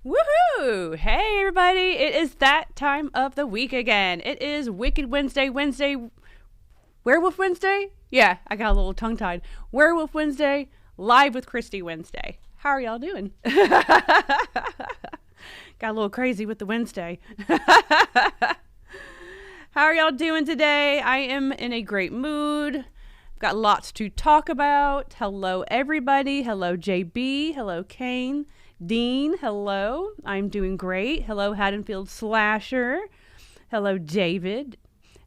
Woohoo! Hey everybody, it is that time of the week again. It is Wicked Wednesday, Werewolf Wednesday? Yeah, I got a little tongue-tied. Werewolf Wednesday, live with Kristy Wednesday. How are y'all doing? Got a little crazy with the Wednesday. How are y'all doing today? I am in a great mood. Got lots to talk about. Hello everybody. Hello JB. Hello Kane. Dean, hello. I'm doing great. Hello, Haddonfield Slasher. Hello, David.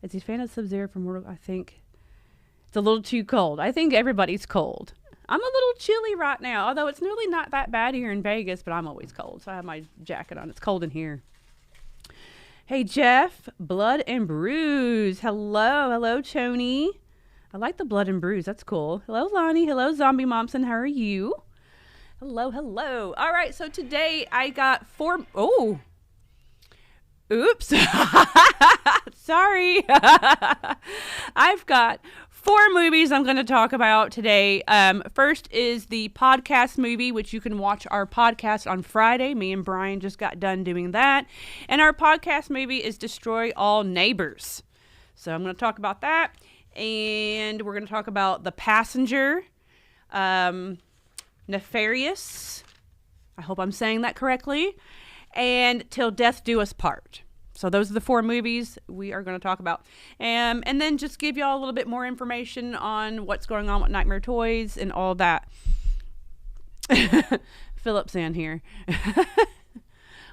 Is he a fan of Sub-Zero from Mortal? I think it's a little too cold. I think everybody's cold. I'm a little chilly right now, although it's really not that bad here in Vegas, but I'm always cold, so I have my jacket on. It's cold in here. Hey, Jeff. Blood and Bruise. Hello. Hello, Tony. I like the Blood and Bruise. That's cool. Hello, Lonnie. Hello, Zombie Momsen. How are you? Hello, hello. All right, so today I got oops. Sorry. I've got 4 movies I'm going to talk about today. First is the podcast movie, which you can watch our podcast on Friday. Me and Brian just got done doing that. And our podcast movie is Destroy All Neighbors. So I'm going to talk about that. And we're going to talk about The Passenger. Nefarious, I hope I'm saying that correctly, and Till Death Do Us Part. So those are the 4 movies we are going to talk about. And then just give y'all a little bit more information on what's going on with Nightmare Toys and all that. Philip's in here.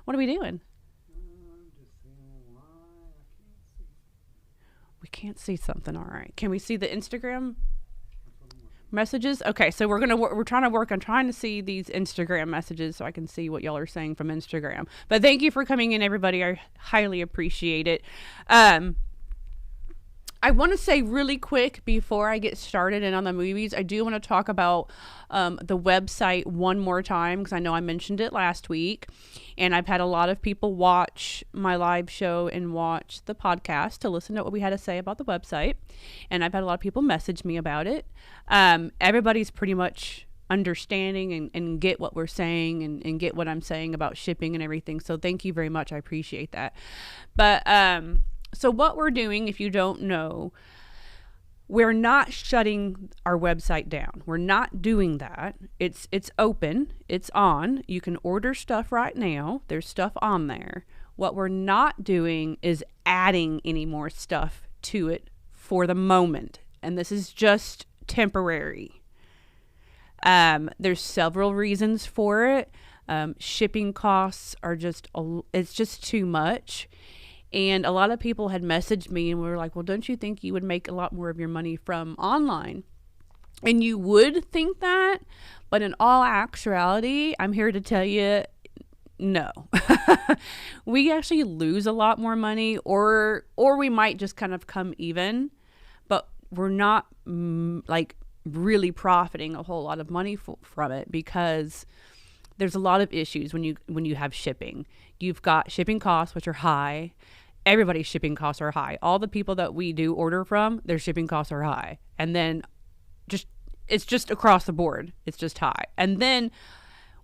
What are we doing? We can't see something. All right. Can we see the Instagram messages? Okay, so we're trying to work on trying to see these Instagram messages so I can see what y'all are saying from Instagram. But thank you for coming in, everybody. I highly appreciate it. I want to say really quick before I get started and on the movies, I do want to talk about the website one more time because I know I mentioned it last week, and I've had a lot of people watch my live show and watch the podcast to listen to what we had to say about the website, and I've had a lot of people message me about it. Everybody's pretty much understanding and get what we're saying and get what I'm saying about shipping and everything, so thank you very much. I appreciate that. But so what we're doing, if you don't know, we're not shutting our website down. We're not doing that. It's open. It's on. You can order stuff right now. There's stuff on there. What we're not doing is adding any more stuff to it for the moment. And this is just temporary. There's several reasons for it. Shipping costs are it's just too much. And a lot of people had messaged me and were like, well, don't you think you would make a lot more of your money from online? And you would think that, but in all actuality, I'm here to tell you, no. We actually lose a lot more money, or we might just kind of come even, but we're not like really profiting a whole lot of money from it because there's a lot of issues when you have shipping. You've got shipping costs, which are high. Everybody's shipping costs are high. All the people that we do order from, their shipping costs are high. And then it's just across the board. It's just high. And then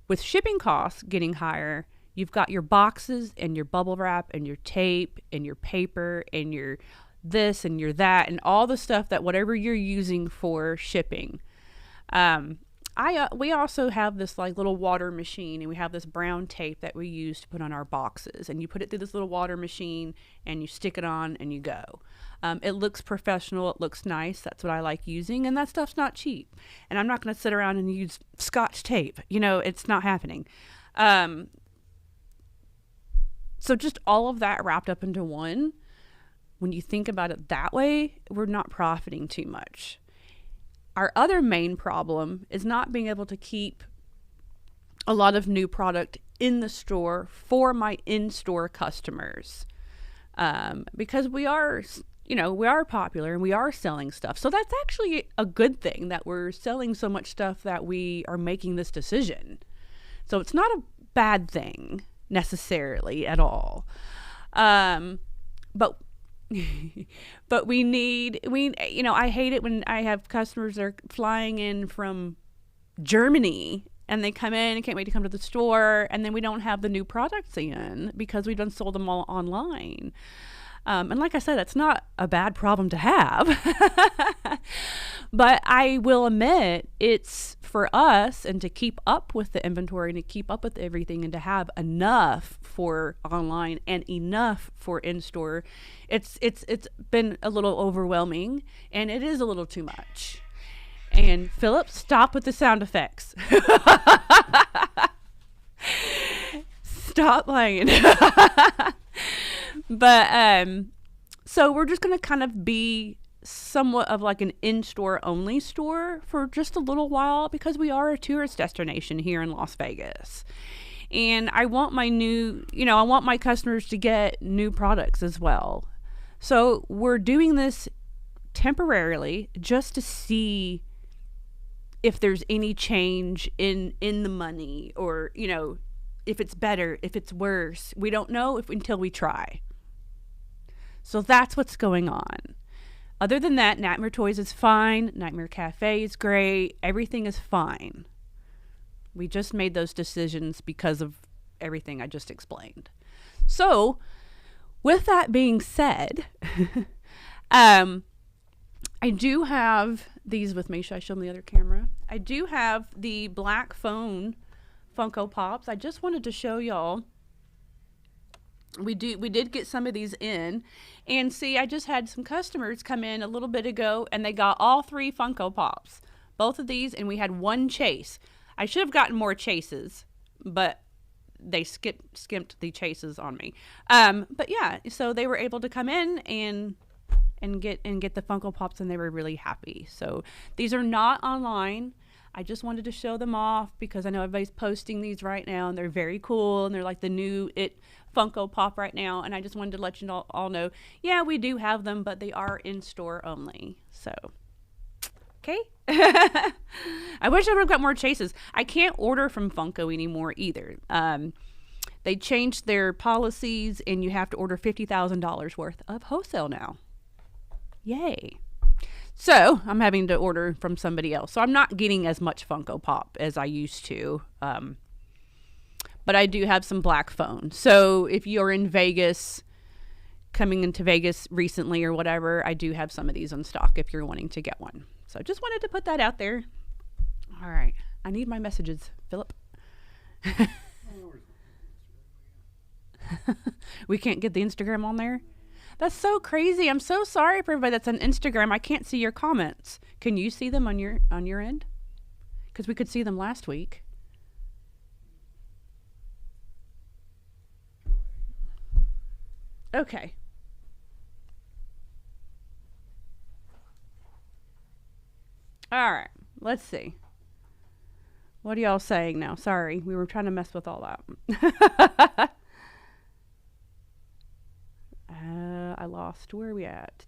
with shipping costs getting higher, you've got your boxes and your bubble wrap and your tape and your paper and your this and your that and all the stuff that whatever you're using for shipping. We also have this like little water machine, and we have this brown tape that we use to put on our boxes, and you put it through this little water machine and you stick it on and you go. It looks professional. It looks nice. That's what I like using, and that stuff's not cheap. And I'm not going to sit around and use Scotch tape. It's not happening. So just all of that wrapped up into one. When you think about it that way, we're not profiting too much. Our other main problem is not being able to keep a lot of new product in the store for my in-store customers. Because we are popular and we are selling stuff. So that's actually a good thing that we're selling so much stuff that we are making this decision. So it's not a bad thing necessarily at all. But I hate it when I have customers that are flying in from Germany and they come in and can't wait to come to the store, and then we don't have the new products in because we done sold them all online. And like I said, that's not a bad problem to have. But I will admit, it's for us, and to keep up with the inventory and to keep up with everything and to have enough for online and enough for in-store, it's been a little overwhelming, and it is a little too much. And Philip, stop with the sound effects. Stop playing. But so we're just going to kind of be somewhat of like an in-store only store for just a little while, because we are a tourist destination here in Las Vegas. And I want my I want my customers to get new products as well. So we're doing this temporarily just to see if there's any change in the money, or, if it's better, if it's worse. We don't know until we try. So that's what's going on. Other than that, Nightmare Toys is fine. Nightmare Cafe is great. Everything is fine. We just made those decisions because of everything I just explained. So, with that being said, I do have these with me. Should I show them the other camera? I do have the black phone Funko Pops. I just wanted to show y'all. We did get some of these in, and see, I just had some customers come in a little bit ago, and they got all 3 Funko Pops, both of these, and we had 1 chase. I should have gotten more chases, but they skimped the chases on me. But yeah, so they were able to come in and get the Funko Pops, and they were really happy. So these are not online. I just wanted to show them off because I know everybody's posting these right now, and they're very cool, and they're like the new Funko Pop right now. And I just wanted to let you all know, yeah, we do have them, but they are in store only. So, okay. I wish I would have got more chases. I can't order from Funko anymore either. They changed their policies, and you have to order $50,000 worth of wholesale now. Yay. So I'm having to order from somebody else. So I'm not getting as much Funko Pop as I used to. But I do have some black phones. So if you're in Vegas, coming into Vegas recently or whatever, I do have some of these in stock if you're wanting to get one. So just wanted to put that out there. All right. I need my messages, Philip. We can't get the Instagram on there? That's so crazy. I'm so sorry for everybody that's on Instagram. I can't see your comments. Can you see them on your end? Because we could see them last week. Okay. All right. Let's see. What are y'all saying now? Sorry. We were trying to mess with all that. I lost. Where are we at?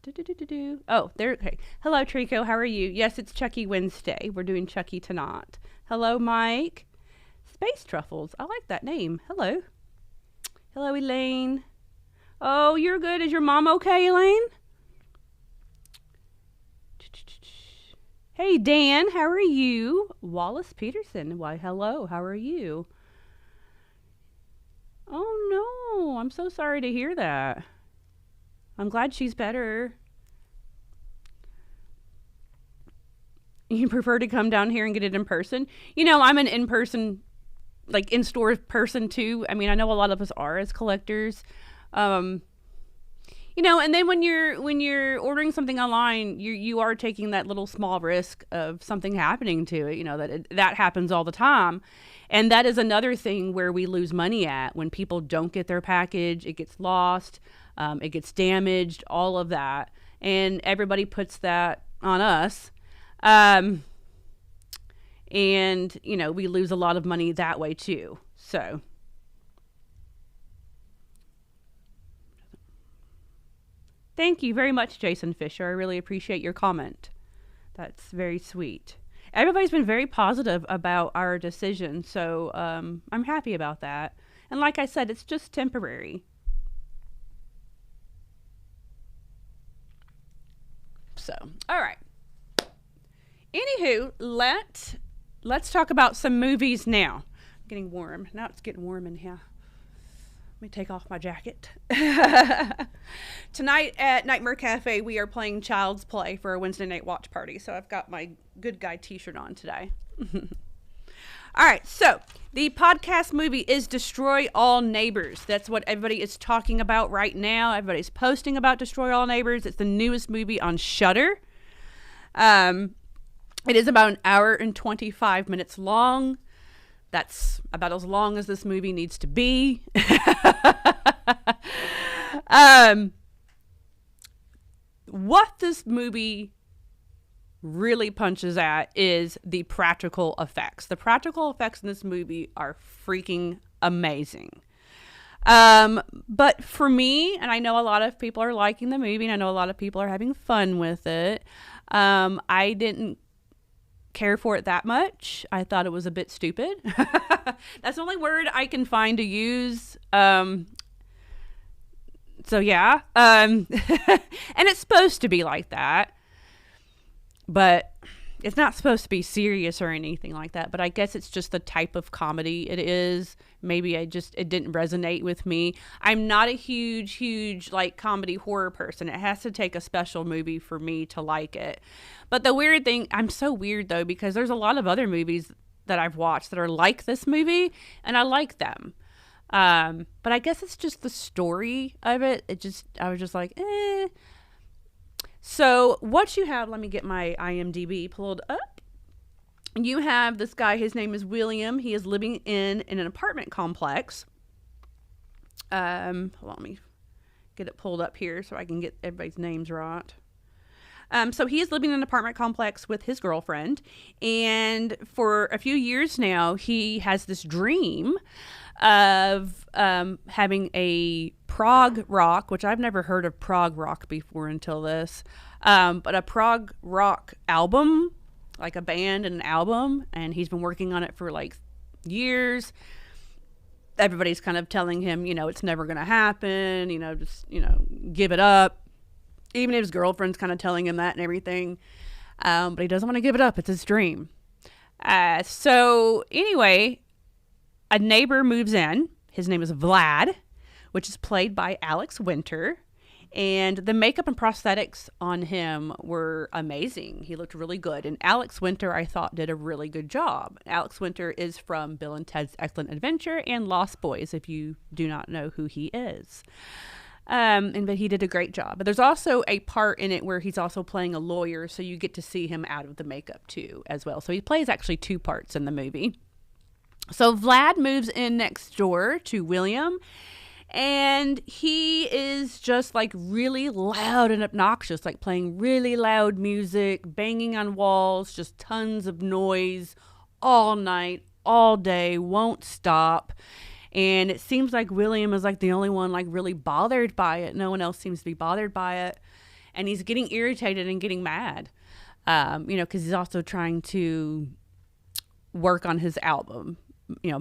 Oh, there. Okay. Hello, Trico. How are you? Yes, it's Chucky Wednesday. We're doing Chucky tonight. Hello, Mike. Space Truffles. I like that name. Hello. Hello, Elaine. Oh, you're good. Is your mom okay, Elaine? Hey, Dan. How are you? Wallace Peterson. Why, hello. How are you? Oh, no. I'm so sorry to hear that. I'm glad she's better. You prefer to come down here and get it in person? I'm an in-person, like in-store person too. I mean, I know a lot of us are as collectors. And then when you're ordering something online, you are taking that little small risk of something happening to it. That happens all the time. And that is another thing where we lose money at, when people don't get their package, it gets lost. It gets damaged, all of that. And everybody puts that on us. And, we lose a lot of money that way too. So. Thank you very much, Jason Fisher. I really appreciate your comment. That's very sweet. Everybody's been very positive about our decision. So I'm happy about that. And like I said, it's just temporary. So, all right. Anywho, let's talk about some movies now. Getting warm. Now it's getting warm in here. Let me take off my jacket. Tonight at Nightmare Cafe, we are playing Child's Play for a Wednesday night watch party. So I've got my good guy t-shirt on today. All right, so the podcast movie is Destroy All Neighbors. That's what everybody is talking about right now. Everybody's posting about Destroy All Neighbors. It's the newest movie on Shudder. It is about an hour and 25 minutes long. That's about as long as this movie needs to be. What this movie really punches at is the practical effects. The practical effects in this movie are freaking amazing. But for me, and I know a lot of people are liking the movie, and I know a lot of people are having fun with it, I didn't care for it that much. I thought it was a bit stupid. That's the only word I can find to use. So yeah. And it's supposed to be like that. But it's not supposed to be serious or anything like that. But I guess it's just the type of comedy it is. Maybe it didn't resonate with me. I'm not a huge like comedy horror person. It has to take a special movie for me to like it. But the weird thing, I'm so weird though, because there's a lot of other movies that I've watched that are like this movie, and I like them. But I guess it's just the story of it. I was just like, eh. So what you have, let me get my IMDb pulled up. You have this guy, his name is William. He is living in an apartment complex. Hold on, let me get it pulled up here so I can get everybody's names right. So he is living in an apartment complex with his girlfriend. And for a few years now, he has this dream of having a prog rock, which I've never heard of prog rock before until this, but a prog rock album, like a band and an album, and he's been working on it for like years. Everybody's kind of telling him, it's never going to happen, just, give it up. Even his girlfriend's kind of telling him that and everything, but he doesn't want to give it up. It's his dream. So anyway, a neighbor moves in. His name is Vlad, which is played by Alex Winter. And the makeup and prosthetics on him were amazing. He looked really good. And Alex Winter, I thought, did a really good job. Alex Winter is from Bill and Ted's Excellent Adventure and Lost Boys, if you do not know who he is. But he did a great job. But there's also a part in it where he's also playing a lawyer, so you get to see him out of the makeup too, as well. So he plays actually two parts in the movie. So Vlad moves in next door to William, and he is just like really loud and obnoxious, like playing really loud music, banging on walls, just tons of noise all night, all day, won't stop. And it seems like William is like the only one like really bothered by it. No one else seems to be bothered by it. And he's getting irritated and getting mad, because he's also trying to work on his album,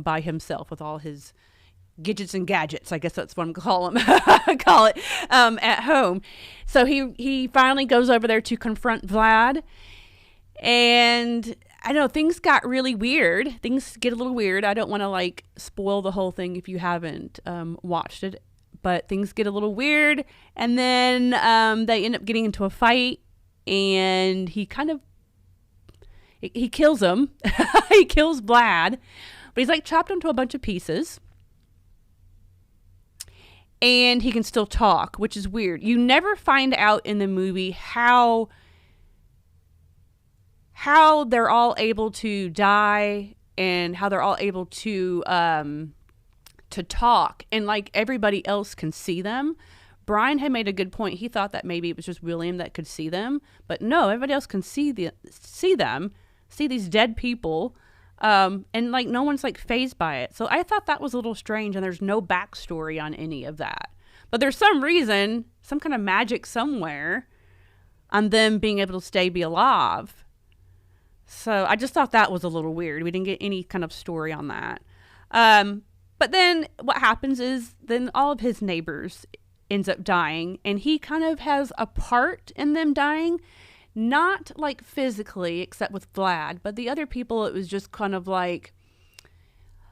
by himself with all his gadgets and gadgets. I guess that's what I'm call it at home. So he finally goes over there to confront Vlad, and I know things got really weird. Things get a little weird. I don't want to like spoil the whole thing if you haven't watched it, but things get a little weird, and then they end up getting into a fight, and he kills him. He kills Vlad. But he's like chopped into a bunch of pieces. And he can still talk, which is weird. You never find out in the movie how they're all able to die and how they're all able to talk. And like everybody else can see them. Brian had made a good point. He thought that maybe it was just William that could see them. But no, everybody else can see them, see these dead people. And like no one's like fazed by it. So I thought that was a little strange, and there's no backstory on any of that. But there's some reason, some kind of magic somewhere on them being able to be alive. So I just thought that was a little weird. We didn't get any kind of story on that. But then what happens is then all of his neighbors ends up dying, and he kind of has a part in them dying. Not like physically, except with Vlad, but the other people, it was just kind of like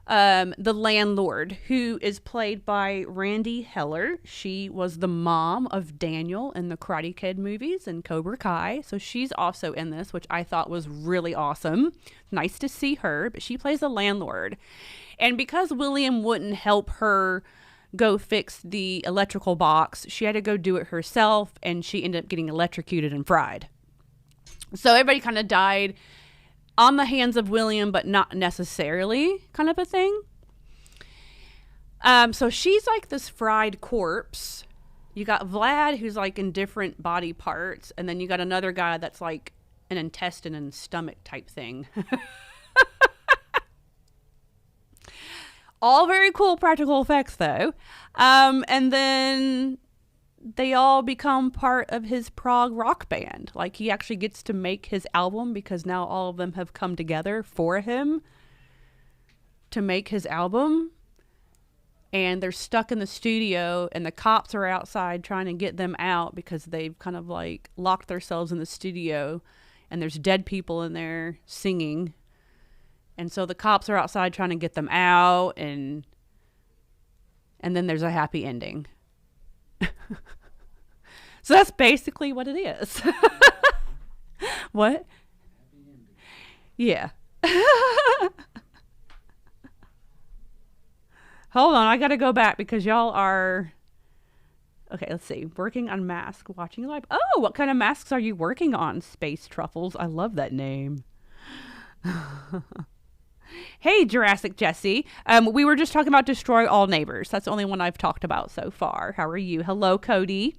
the landlord, who is played by Randy Heller. She was the mom of Daniel in the Karate Kid movies and Cobra Kai. So she's also in this, which I thought was really awesome. Nice to see her, but she plays the landlord. And because William wouldn't help her go fix the electrical box, she had to go do it herself, and she ended up getting electrocuted and fried. So everybody kind of died on the hands of William, but not necessarily, kind of a thing. So she's like this fried corpse. You got Vlad, who's like in different body parts, and then you got another guy that's like an intestine and stomach type thing. All very cool practical effects, though. And then they all become part of his prog rock band. Like, he actually gets to make his album because now all of them have come together for him to make his album. And they're stuck in the studio, and the cops are outside trying to get them out because they've kind of like locked themselves in the studio, and there's dead people in there singing. And so the cops are outside trying to get them out, and then there's a happy ending. So that's basically what it is. What? Yeah. Hold on, I gotta go back because y'all are... Okay, let's see. Working on mask, watching live. Oh, what kind of masks are you working on, Space Truffles? I love that name. Hey, Jurassic Jesse. We were just talking about Destroy All Neighbors. That's the only one I've talked about so far. How are you? Hello, Cody.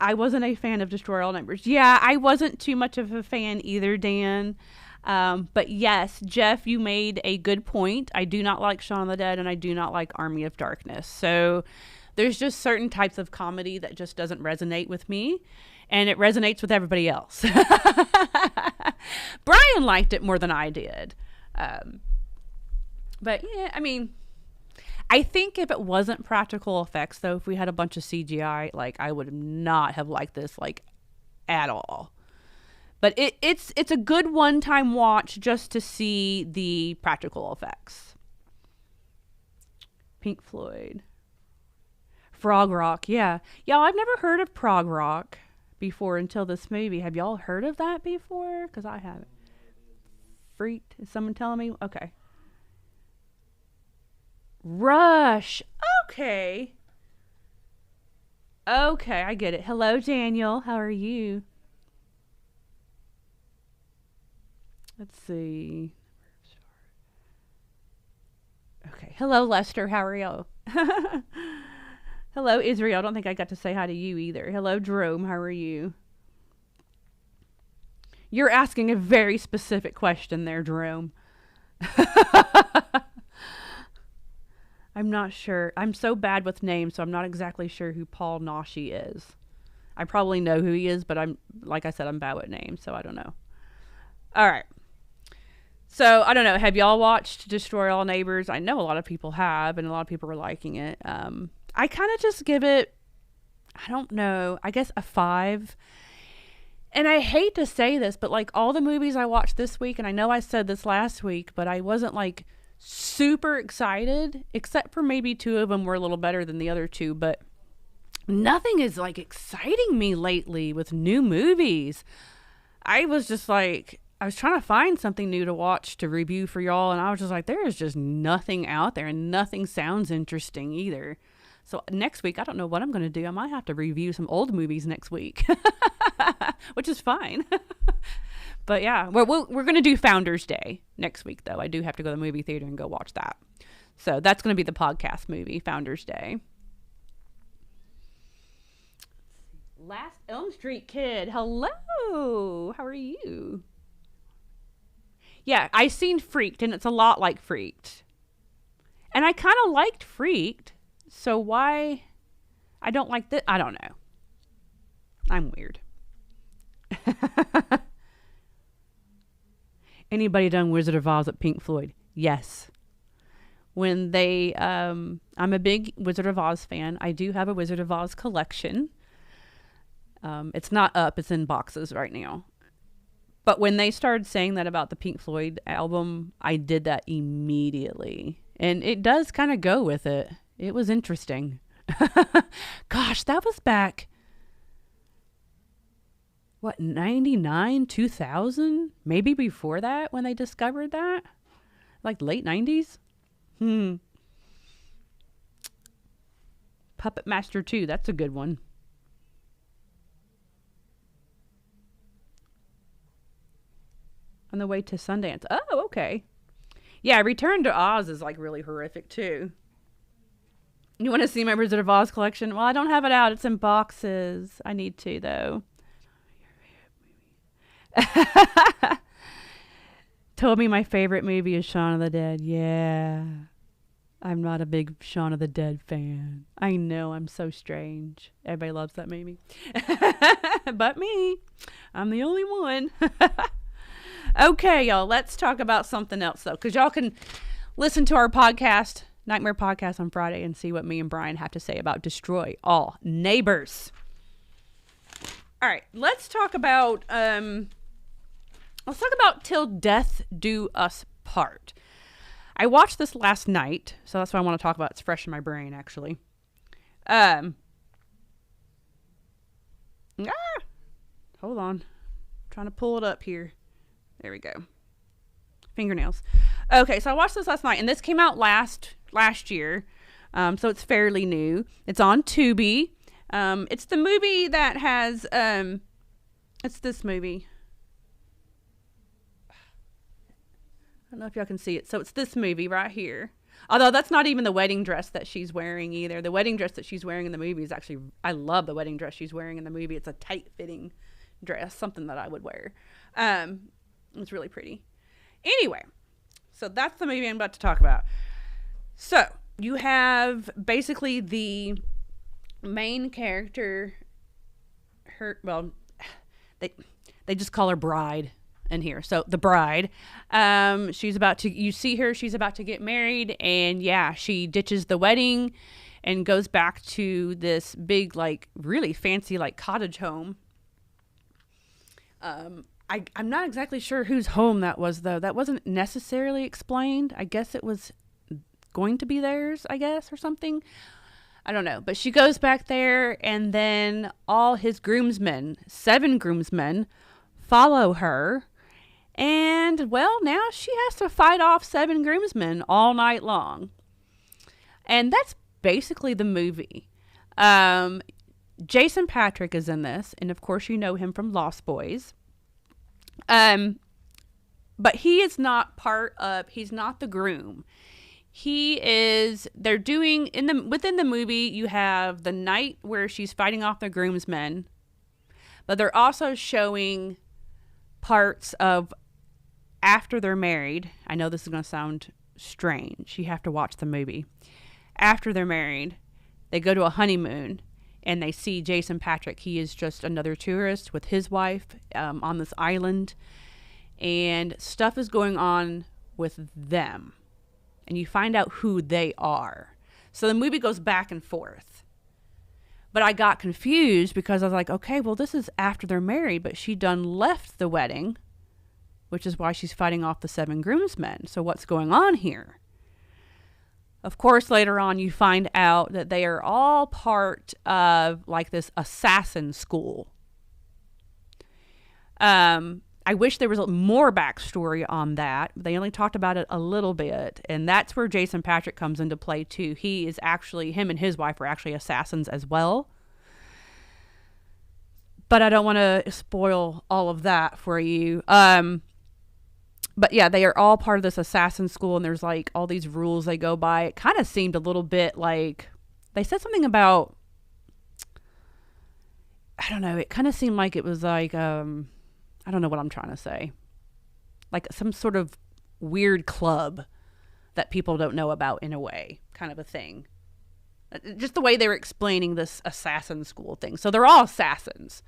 I wasn't a fan of Destroy All Neighbors. Yeah, I wasn't too much of a fan either, Dan. But yes, Jeff, you made a good point. I do not like Shaun of the Dead, and I do not like Army of Darkness. So there's just certain types of comedy that just doesn't resonate with me, and it resonates with everybody else. Brian liked it more than I did. But yeah, I mean, I think if it wasn't practical effects, though, if we had a bunch of CGI, like, I would not have liked this, like, at all. But it's a good one-time watch just to see the practical effects. Pink Floyd. Frog Rock, yeah. Y'all, I've never heard of prog rock before until this movie. Have y'all heard of that before? Because I haven't. Freaked? Is someone telling me? Okay. Rush. Okay. Okay, I get it. Hello, Daniel. How are you? Let's see. Okay. Hello, Lester. How are you? Hello, Israel. I don't think I got to say hi to you either. Hello, Jerome. How are you? You're asking a very specific question there, Jerome. I'm not sure. I'm so bad with names, so I'm not exactly sure who Paul Nashi is. I probably know who he is, but like I said, I'm bad with names, so I don't know. All right. So, I don't know. Have y'all watched Destroy All Neighbors? I know a lot of people have, and a lot of people are liking it. I kind of just give it, I don't know, I guess a 5. And I hate to say this, but like all the movies I watched this week, and I know I said this last week, but I wasn't like super excited, except for maybe 2 of them were a little better than the other 2, but nothing is like exciting me lately with new movies. I was just like, I was trying to find something new to watch to review for y'all, and I was just like, there is just nothing out there, and nothing sounds interesting either. So next week, I don't know what I'm going to do. I might have to review some old movies next week, which is fine. But yeah, we're going to do Founders Day next week, though. I do have to go to the movie theater and go watch that. So that's going to be the podcast movie, Founders Day. Last Elm Street Kid. Hello. How are you? Yeah, I seen Freaked, and it's a lot like Freaked. And I kind of liked Freaked. So why I don't like this? I don't know. I'm weird. Anybody done Wizard of Oz at Pink Floyd? Yes. When they, I'm a big Wizard of Oz fan. I do have a Wizard of Oz collection. It's not up, it's in boxes right now. But when they started saying that about the Pink Floyd album, I did that immediately. And it does kind of go with it. It was interesting. Gosh, that was back, what, 99, 2000? Maybe before that when they discovered that? Like late 90s? Puppet Master 2, that's a good one. On the way to Sundance. Oh, okay. Yeah, Return to Oz is like really horrific too. You want to see my Wizard of Oz collection? Well, I don't have it out. It's in boxes. I need to, though. Told me my favorite movie is Shaun of the Dead. Yeah. I'm not a big Shaun of the Dead fan. I know, I'm so strange. Everybody loves that movie. But me. I'm the only one. Okay, y'all, let's talk about something else, though, because y'all can listen to our podcast, Nightmare Podcast, on Friday and see what me and Brian have to say about Destroy All Neighbors. All right, let's talk about Till Death Do Us Part. I watched this last night, so that's what I want to talk about. It's fresh in my brain, actually. Hold on. I'm trying to pull it up here. There we go. Fingernails. Okay, so I watched this last night, and this came out last year, so it's fairly new. It's on Tubi. It's the movie that has, it's this movie. I don't know if y'all can see it. So it's this movie right here. Although that's not even the wedding dress that she's wearing either. The wedding dress that she's wearing in the movie is actually, I love the wedding dress she's wearing in the movie. It's a tight-fitting dress, something that I would wear. It's really pretty. Anyway, so that's the movie I'm about to talk about. So you have basically the main character, they just call her Bride in here. So the bride, you see her, she's about to get married, and yeah, she ditches the wedding and goes back to this big, like, really fancy, like, cottage home. I'm not exactly sure whose home that was, though. That wasn't necessarily explained. I guess it was going to be theirs, I guess, or something. I don't know. But she goes back there, and then all his groomsmen, 7 groomsmen, follow her. And, well, now she has to fight off 7 groomsmen all night long. And that's basically the movie. Jason Patric is in this, and of course you know him from Lost Boys. But he is not he's not the groom. They're doing, within the movie, you have the night where she's fighting off the groomsmen, but they're also showing parts of after they're married. I know this is going to sound strange. You have to watch the movie. After they're married, they go to a honeymoon, and they see Jason Patric. He is just another tourist with his wife on this island. And stuff is going on with them. And you find out who they are. So the movie goes back and forth. But I got confused because I was like, okay, well, this is after they're married, but she done left the wedding, which is why she's fighting off the 7 groomsmen. So what's going on here? Of course, later on, you find out that they are all part of, like, this assassin school. I wish there was more backstory on that. They only talked about it a little bit. And that's where Jason Patric comes into play, too. Him and his wife are actually assassins as well. But I don't want to spoil all of that for you. But yeah, they are all part of this assassin school, and there's like all these rules they go by. It kind of seemed a little bit like, they said something about, I don't know, it kind of seemed like it was like, I don't know what I'm trying to say. Like some sort of weird club that people don't know about in a way, kind of a thing. Just the way they were explaining this assassin school thing. So they're all assassins.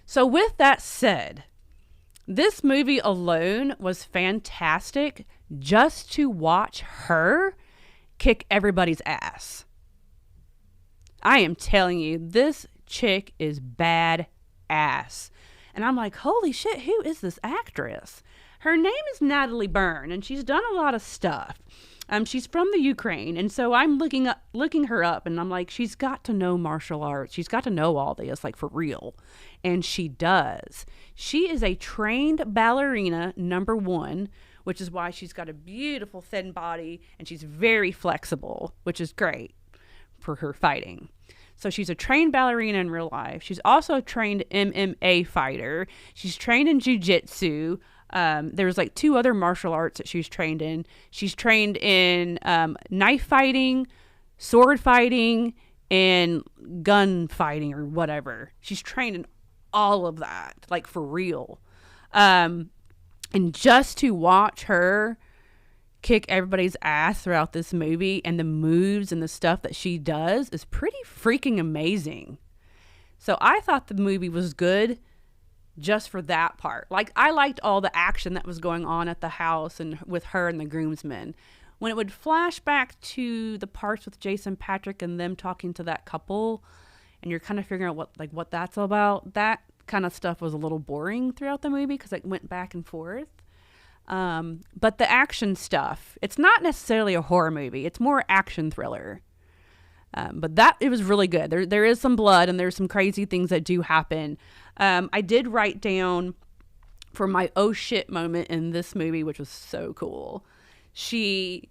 So with that said, this movie alone was fantastic just to watch her kick everybody's ass. I am telling you, this chick is bad ass. And I'm like, holy shit, who is this actress? Her name is Natalie Byrne, and she's done a lot of stuff. She's from the Ukraine, and so I'm looking her up, and I'm like, she's got to know martial arts. She's got to know all this, like, for real. And she does. She is a trained ballerina, number one, which is why she's got a beautiful thin body, and she's very flexible, which is great for her fighting. So she's a trained ballerina in real life. She's also a trained MMA fighter. She's trained in jiu-jitsu. There's like 2 other martial arts that she's trained in. She's trained in knife fighting, sword fighting, and gun fighting or whatever. She's trained in all of that, like for real. And just to watch her kick everybody's ass throughout this movie and the moves and the stuff that she does is pretty freaking amazing. So I thought the movie was good just for that part. Like, I liked all the action that was going on at the house and with her and the groomsmen. When it would flash back to the parts with Jason Patric and them talking to that couple, and you're kind of figuring out what that's all about, that kind of stuff was a little boring throughout the movie because it went back and forth. But the action stuff, it's not necessarily a horror movie. It's more action thriller. But it was really good. There is some blood and there's some crazy things that do happen. I did write down for my oh shit moment in this movie, which was so cool. She's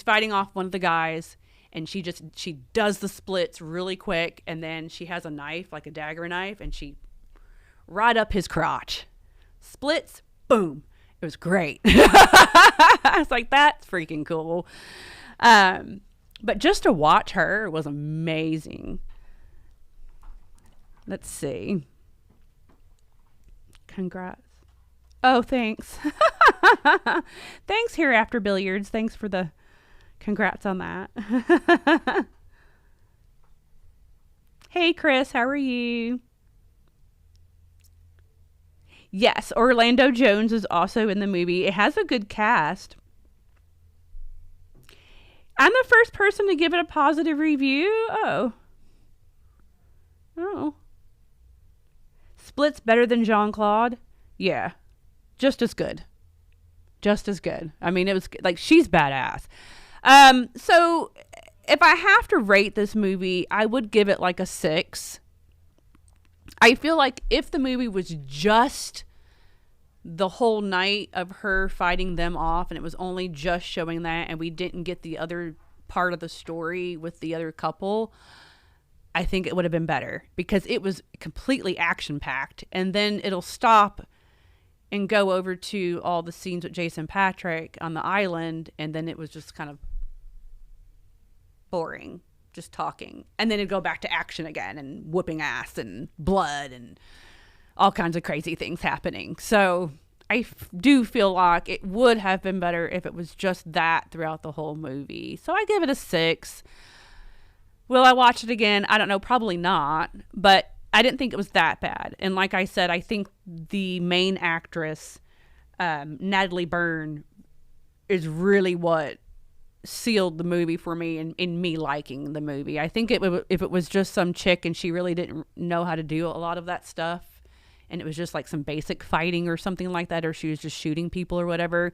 fighting off one of the guys, and she does the splits really quick, and then she has a knife, like a dagger knife, and she right up his crotch. Splits, boom. It was great. I was like, that's freaking cool. But just to watch her was amazing. Let's see. Congrats. Oh, thanks. Thanks, Hereafter Billiards. Thanks for the congrats on that. Hey, Chris, how are you? Yes, Orlando Jones is also in the movie. It has a good cast. I'm the first person to give it a positive review. Oh. Split's better than Jean-Claude? Yeah. Just as good. I mean, it was like, she's badass. So if I have to rate this movie, I would give it like a 6. I feel like if the movie was just the whole night of her fighting them off, and it was only just showing that, and we didn't get the other part of the story with the other couple, I think it would have been better, because it was completely action packed. And then it'll stop and go over to all the scenes with Jason Patric on the island, and then it was just kind of boring, just talking. And then it'd go back to action again, and whooping ass and blood and all kinds of crazy things happening. So I do feel like it would have been better if it was just that throughout the whole movie. So I give it a 6. Will I watch it again? I don't know. Probably not. But I didn't think it was that bad. And like I said, I think the main actress, Natalie Byrne, is really what sealed the movie for me and in me liking the movie. I think if it was just some chick and she really didn't know how to do a lot of that stuff, and it was just like some basic fighting or something like that, or she was just shooting people or whatever,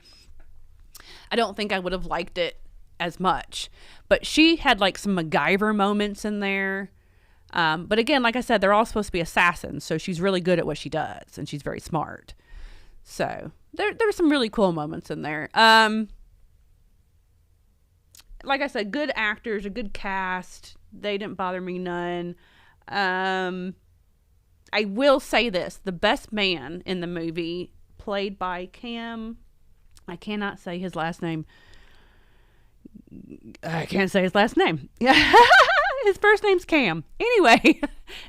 I don't think I would have liked it as much. But she had like some MacGyver moments in there. But again, like I said, they're all supposed to be assassins, so she's really good at what she does, and she's very smart. So there's some really cool moments in there. Like I said, good actors, a good cast. They didn't bother me none. I will say this. The best man in the movie, played by Cam. I cannot say his last name. I can't say his last name. His first name's Cam. Anyway,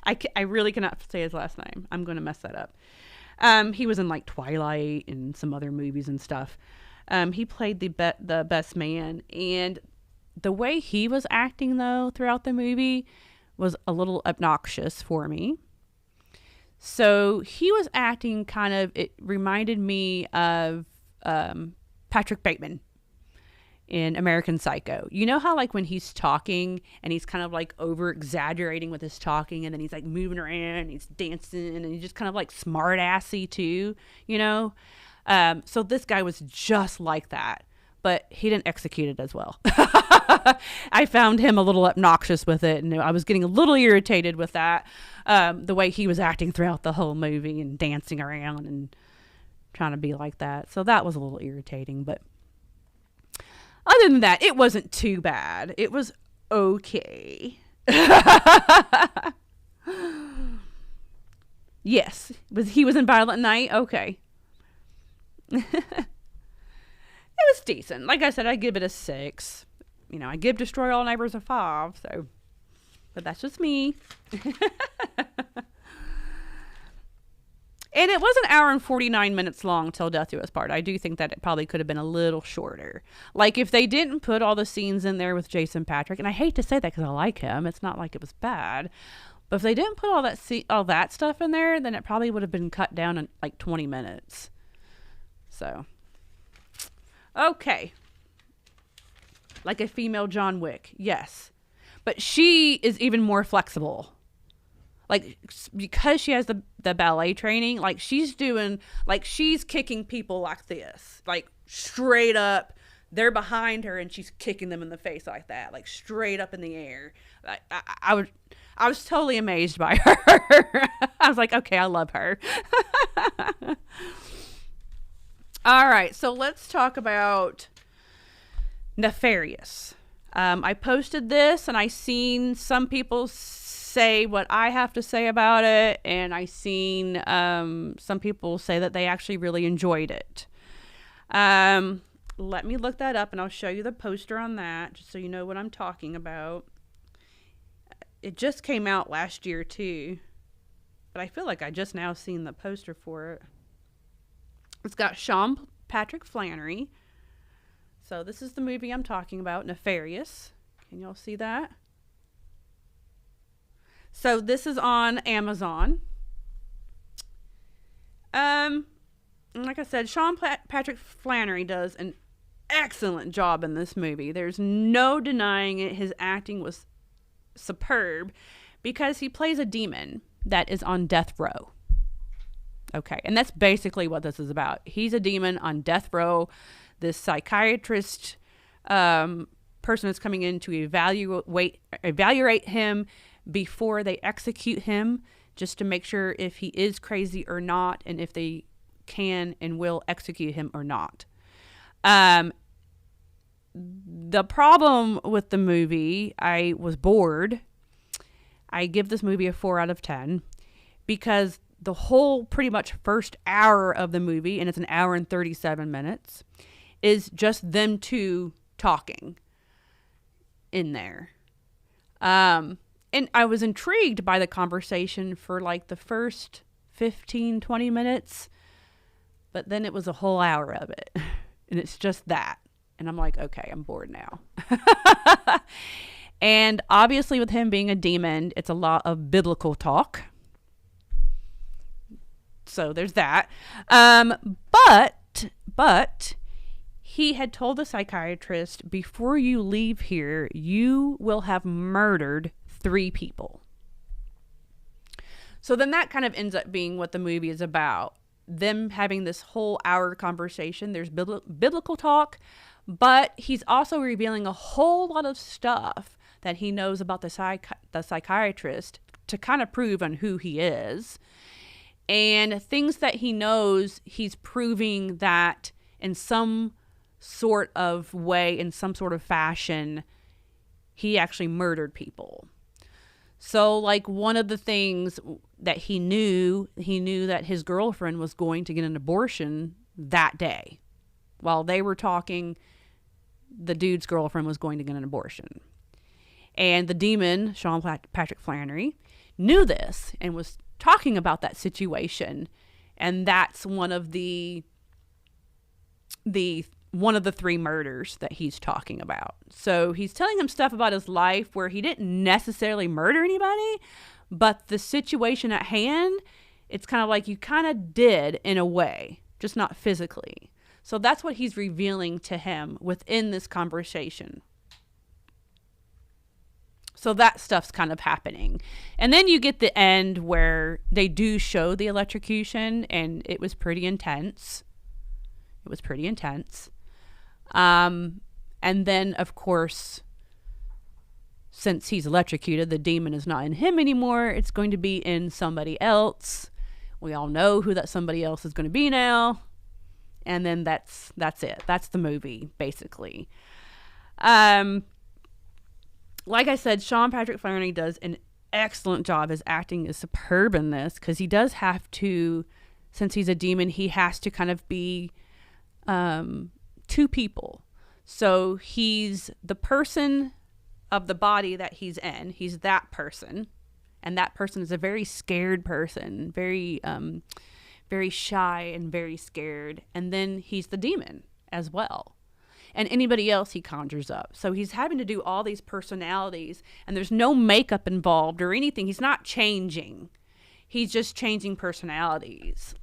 I really cannot say his last name. I'm going to mess that up. He was in like Twilight and some other movies and stuff. He played the best man, and the way he was acting though throughout the movie was a little obnoxious for me. So he was acting it reminded me of Patrick Bateman. in American Psycho. You know how like when he's talking and he's kind of like over exaggerating with his talking, and then he's like moving around and he's dancing and he's just kind of like smart assy too, you know? So this guy was just like that, but he didn't execute it as well. I found him a little obnoxious with it, and I was getting a little irritated with that, the way he was acting throughout the whole movie and dancing around and trying to be like that. So that was a little irritating, but other than that, it wasn't too bad. It was okay. Yes. He was in Violent Night? Okay. It was decent. Like I said, I give it a 6. You know, I give Destroy All Neighbors a 5, so, but that's just me. And it was an hour and 49 minutes long till death do us part. I do think that it probably could have been a little shorter. Like if they didn't put all the scenes in there with Jason Patrick, and I hate to say that because I like him, it's not like it was bad, but if they didn't put all that stuff in there, then it probably would have been cut down in like 20 minutes. So, okay. Like a female John Wick, yes. But she is even more flexible. Like, because she has the ballet training, like, she's kicking people like this. Like, straight up. They're behind her, and she's kicking them in the face like that. Like, straight up in the air. I was totally amazed by her. I was like, okay, I love her. All right, so let's talk about Nefarious. I posted this, and I seen some people say what I have to say about it, and I seen some people say that they actually really enjoyed it. Let me look that up, and I'll show you the poster on that, just so you know what I'm talking about. It just came out last year, too, but I feel like I just now seen the poster for it. It's got Sean Patrick Flannery. So this is the movie I'm talking about, Nefarious. Can y'all see that? So this is on Amazon. Like I said, Sean Patrick Flannery does an excellent job in this movie. There's no denying it. His acting was superb because he plays a demon that is on death row. Okay, and that's basically what this is about. He's a demon on death row. This psychiatrist person is coming in to evaluate him before they execute him, just to make sure if he is crazy or not, and if they can and will execute him or not. The problem with the movie, I was bored. I give this movie a 4 out of 10 because the whole pretty much first hour of the movie, and it's an hour and 37 minutes, is just them two talking in there. And I was intrigued by the conversation for like the first 15, 20 minutes, but then it was a whole hour of it. And it's just that. And I'm like, okay, I'm bored now. And obviously with him being a demon, it's a lot of biblical talk. So there's that. But he had told the psychiatrist, before you leave here, you will have murdered 3 people. So then that kind of ends up being what the movie is about. Them having this whole hour conversation. There's biblical talk, but he's also revealing a whole lot of stuff that he knows about the psychiatrist to kind of prove on who he is. And things that he knows, he's proving that in some sort of way, in some sort of fashion, he actually murdered people. So, like, one of the things that he knew that his girlfriend was going to get an abortion that day. While they were talking, the dude's girlfriend was going to get an abortion. And the demon, Sean Patrick Flannery, knew this and was talking about that situation. And that's one of the 3 murders that he's talking about. So he's telling him stuff about his life where he didn't necessarily murder anybody, but the situation at hand, it's kind of like you kind of did in a way, just not physically. So that's what he's revealing to him within this conversation. So that stuff's kind of happening. And then you get the end where they do show the electrocution, and it was pretty intense. It was pretty intense. And then, of course, since he's electrocuted, the demon is not in him anymore. It's going to be in somebody else. We all know who that somebody else is going to be now. And then that's it. That's the movie, basically. Like I said, Sean Patrick Flanery does an excellent job. His acting is superb in this, because he does have to, since he's a demon, he has to kind of be two people. So he's the person of the body that he's in. He's that person. And that person is a very scared person, very shy and very scared. And then he's the demon as well. And anybody else he conjures up. So he's having to do all these personalities, and there's no makeup involved or anything. He's not changing. He's just changing personalities.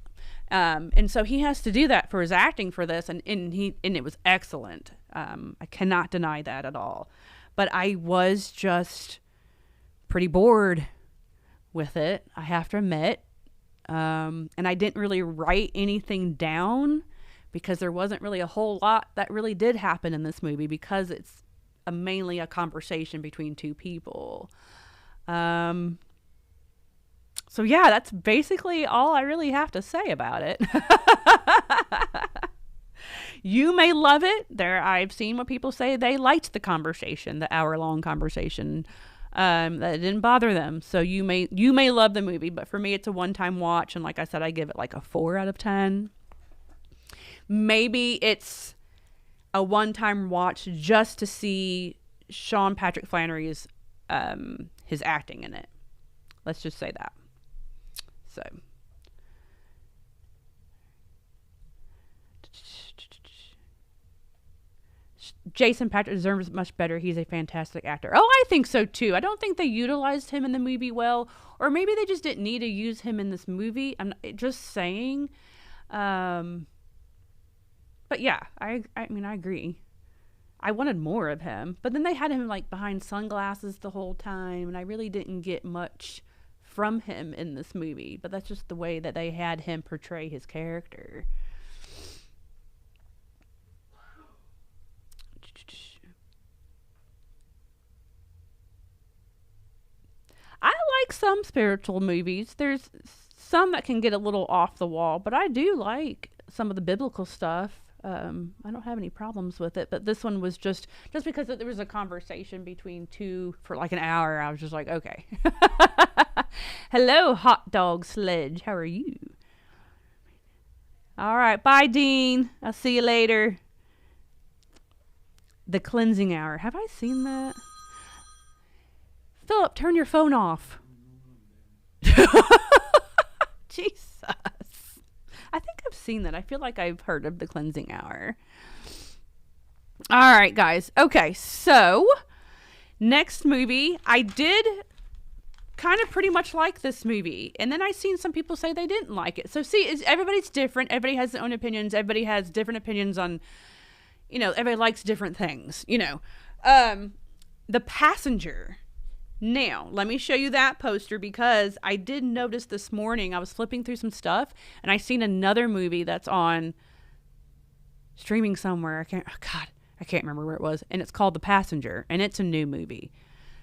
And so he has to do that for his acting for this, and it was excellent. I cannot deny that at all. But I was just pretty bored with it, I have to admit. And I didn't really write anything down, because there wasn't really a whole lot that really did happen in this movie, because it's mainly a conversation between two people. So yeah, that's basically all I really have to say about it. You may love it. I've seen what people say they liked the conversation, the hour-long conversation. That it didn't bother them. So you may love the movie, but for me, it's a one-time watch, and like I said, I give it like a 4 out of 10. Maybe it's a one-time watch just to see Sean Patrick Flanery's his acting in it. Let's just say that. So Jason Patrick deserves much better. He's a fantastic actor. Oh, I think so too. I don't think they utilized him in the movie well, or maybe they just didn't need to use him in this movie. I'm just saying. But yeah, I mean, I agree. I wanted more of him, but then they had him like behind sunglasses the whole time, and I really didn't get much from him in this movie. But that's just the way that they had him portray his character. I like some spiritual movies. There's some that can get a little off the wall, but I do like some of the biblical stuff. I don't have any problems with it, but this one was just because there was a conversation between two for like an hour. I was just like, okay. Hello, hot dog sledge. How are you? All right. Bye, Dean. I'll see you later. The Cleansing Hour. Have I seen that? Philip, turn your phone off. Jesus. I think I've seen that. I feel like I've heard of The Cleansing Hour. All right, guys. Okay, so next movie. I did kind of pretty much like this movie. And then I seen some people say they didn't like it. So see, everybody's different. Everybody has their own opinions. Everybody has different opinions on, everybody likes different things, The Passenger. Now, let me show you that poster, because I did notice this morning, I was flipping through some stuff, and I seen another movie that's on streaming somewhere. I can't remember where it was. And it's called The Passenger, and it's a new movie.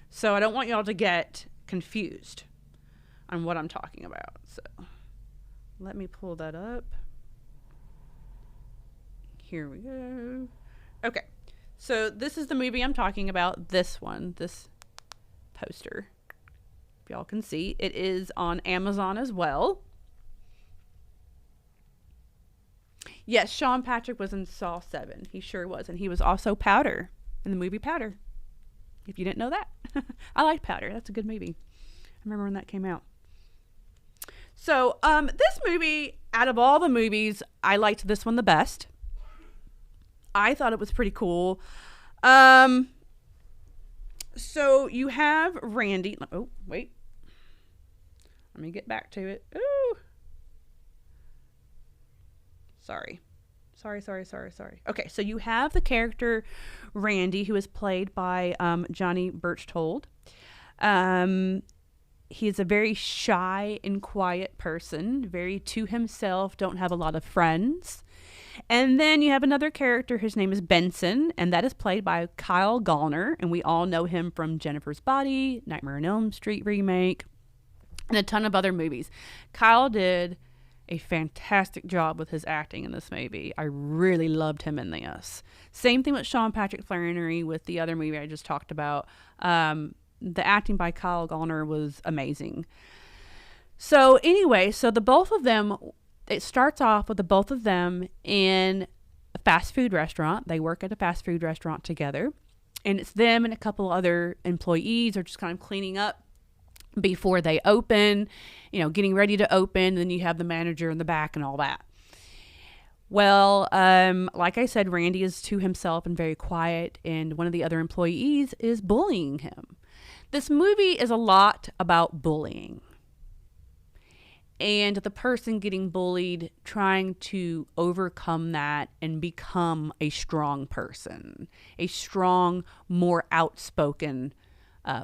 So I don't want y'all to get confused on what I'm talking about. So let me pull that up. Here we go. Okay. So this is the movie I'm talking about. This poster, if y'all can see, it is on Amazon as well. Yes, Sean Patrick was in Saw 7. He sure was. And he was also Powder in the movie Powder, if you didn't know that. I like Powder. That's a good movie. I remember when that came out. So this movie, out of all the movies, I liked this one the best. I thought it was pretty cool. So you have Randy. Oh, wait. Let me get back to it. Ooh. Sorry. Sorry. Okay, so you have the character Randy, who is played by Johnny Birchtold. He's a very shy and quiet person, very to himself, don't have a lot of friends. And then you have another character, his name is Benson, and that is played by Kyle Gallner, and we all know him from Jennifer's Body, Nightmare on Elm Street remake, and a ton of other movies. Kyle did a fantastic job with his acting in this movie. I really loved him in this. Same thing with Sean Patrick Flanery with the other movie I just talked about. The acting by Kyle Gallner was amazing. So anyway, so the both of them, it starts off with the both of them in a fast food restaurant. They work at a fast food restaurant together. And it's them and a couple other employees are just kind of cleaning up before they open, getting ready to open. And then you have the manager in the back and all that. Well, like I said, Randy is to himself and very quiet. And one of the other employees is bullying him. This movie is a lot about bullying. And the person getting bullied trying to overcome that and become a strong person, a strong, more outspoken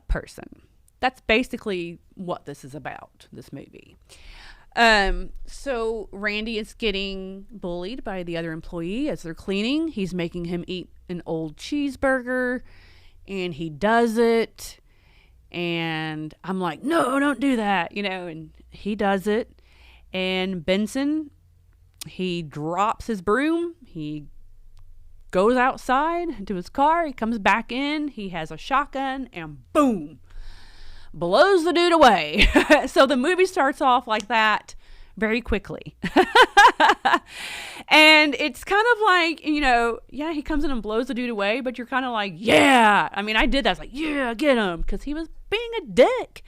person. That's basically what this is about, this movie. So Randy is getting bullied by the other employee as they're cleaning. He's making him eat an old cheeseburger, and he does it. And I'm like, no, don't do that, and he does it. And Benson, he drops his broom. He goes outside to his car. He comes back in. He has a shotgun and boom, blows the dude away. So the movie starts off like that very quickly. And it's kind of like, he comes in and blows the dude away, but you're kind of like, yeah. I mean, I did that. I was like, yeah, get him. Because he was being a dick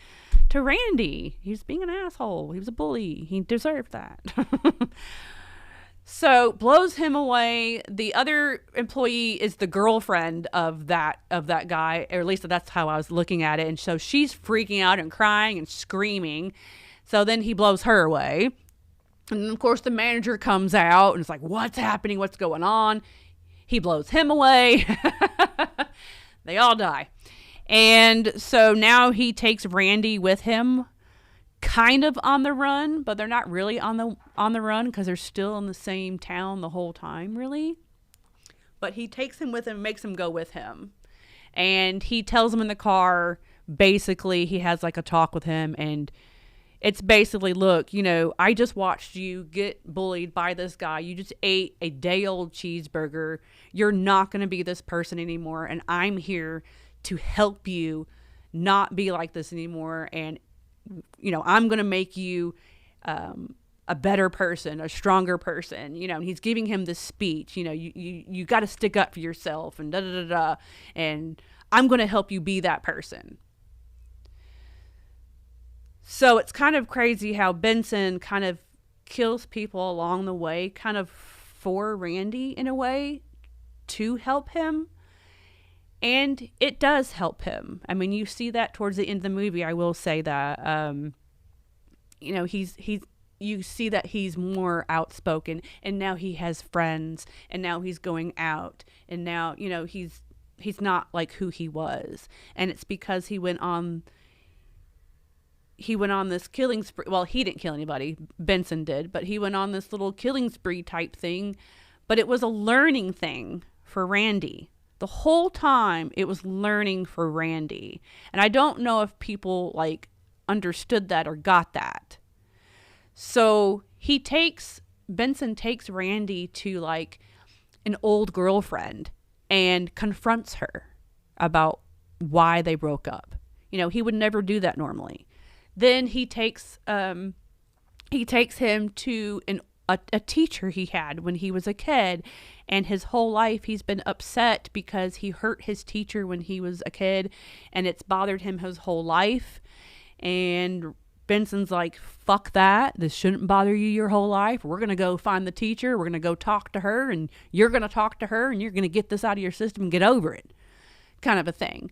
to Randy. He was being an asshole. He was a bully. He deserved that. So blows him away. The other employee is the girlfriend of that guy, or at least that's how I was looking at it. And so she's freaking out and crying and screaming. So then he blows her away. And of course the manager comes out and it's like, what's happening? What's going on? He blows him away. They all die. And so now he takes Randy with him, kind of on the run, but they're not really on the run because they're still in the same town the whole time, really. But he takes him with him, makes him go with him. And he tells him in the car, basically, he has like a talk with him, and it's basically, look, I just watched you get bullied by this guy. You just ate a day-old cheeseburger. You're not going to be this person anymore, and I'm here to help you not be like this anymore. And, I'm going to make you a better person, a stronger person, and he's giving him this speech, you got to stick up for yourself and da-da-da-da, and I'm going to help you be that person. So it's kind of crazy how Benson kind of kills people along the way, kind of for Randy in a way, to help him. And it does help him. I mean, you see that towards the end of the movie. I will say that, you see that he's more outspoken, and now he has friends, and now he's going out, and now, he's not like who he was. And it's because he went on this killing spree. Well, he didn't kill anybody. Benson did, but he went on this little killing spree type thing, but it was a learning thing for Randy. The whole time it was learning for Randy. And I don't know if people understood that or got that. So Benson takes Randy to an old girlfriend and confronts her about why they broke up. He would never do that normally. Then he takes him to a teacher he had when he was a kid, and his whole life he's been upset because he hurt his teacher when he was a kid, and it's bothered him his whole life. And Benson's like, fuck that. This shouldn't bother you your whole life. We're going to go find the teacher. We're going to go talk to her, and you're going to talk to her, and you're going to get this out of your system and get over it, kind of a thing.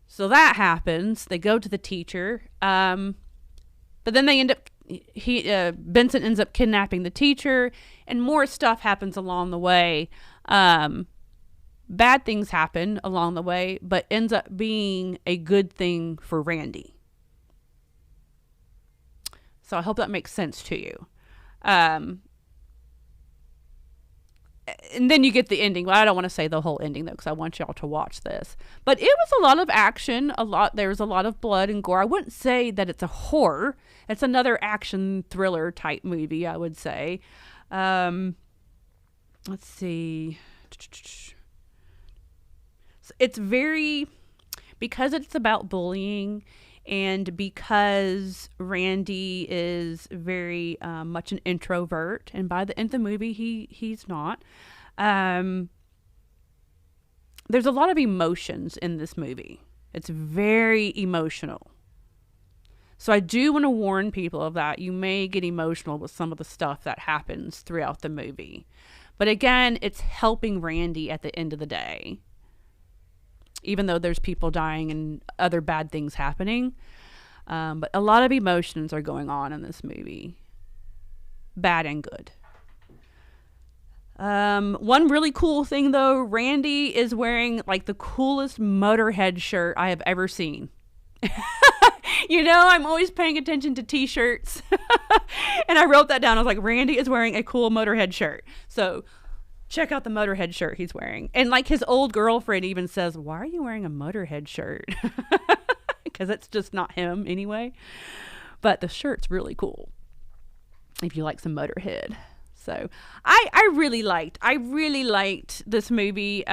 So that happens. They go to the teacher. But then they end up Benson ends up kidnapping the teacher, and more stuff happens along the way. Bad things happen along the way, but ends up being a good thing for Randy. So I hope that makes sense to you. And then you get the ending. Well, I don't want to say the whole ending though, because I want y'all to watch this. But it was a lot of action. There was a lot of blood and gore. I wouldn't say that it's a horror. It's another action thriller type movie, I would say. Let's see. It's because it's about bullying, and because Randy is very much an introvert, and by the end of the movie he's not. There's a lot of emotions in this movie. It's very emotional. So I do want to warn people of that. You may get emotional with some of the stuff that happens throughout the movie. But again, it's helping Randy at the end of the day. Even though there's people dying and other bad things happening. But a lot of emotions are going on in this movie. Bad and good. One really cool thing though, Randy is wearing like the coolest Motorhead shirt I have ever seen. You know, I'm always paying attention to t-shirts. And I wrote that down. I was like, Randy is wearing a cool Motorhead shirt. So check out the Motorhead shirt he's wearing. And like his old girlfriend even says, why are you wearing a Motorhead shirt? Because it's just not him anyway. But the shirt's really cool if you like some Motorhead. So I really liked this movie.